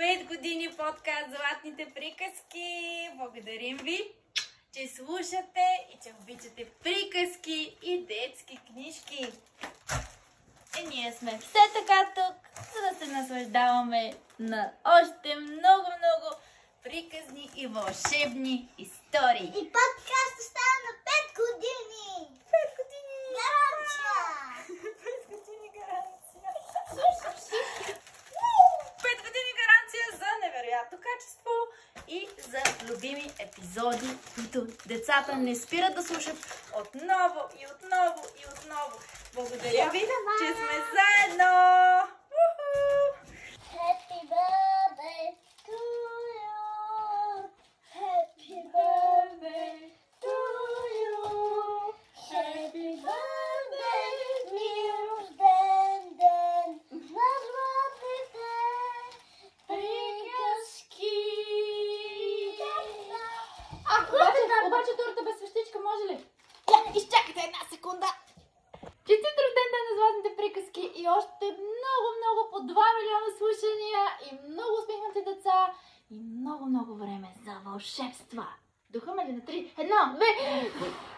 5 години подкаст Златните приказки. Благодарим ви, че слушате и че обичате приказки и детски книжки. Ние сме все така тук, за да се наслаждаваме на още много приказни и вълшебни истории. И подкастът става на 5 години! 5 години! Гаранция! 5 години гаранция! 5 години гаранция за невероятно качество и за любими епизоди, които децата не спират да слушат отново и отново и отново. Благодаря ви, че сме заедно! Happy birthday to you! Happy birthday to you! Happy birthday, мил рожден ден на златните приказки! Обаче торта без свещичка може ли? Изчакайте една секунда! Честит рожден ден на Златните приказки и още много по 2 милиона слушания и много усмихнати деца и много време за вълшебства. Духаме ли на 3? 1, 2...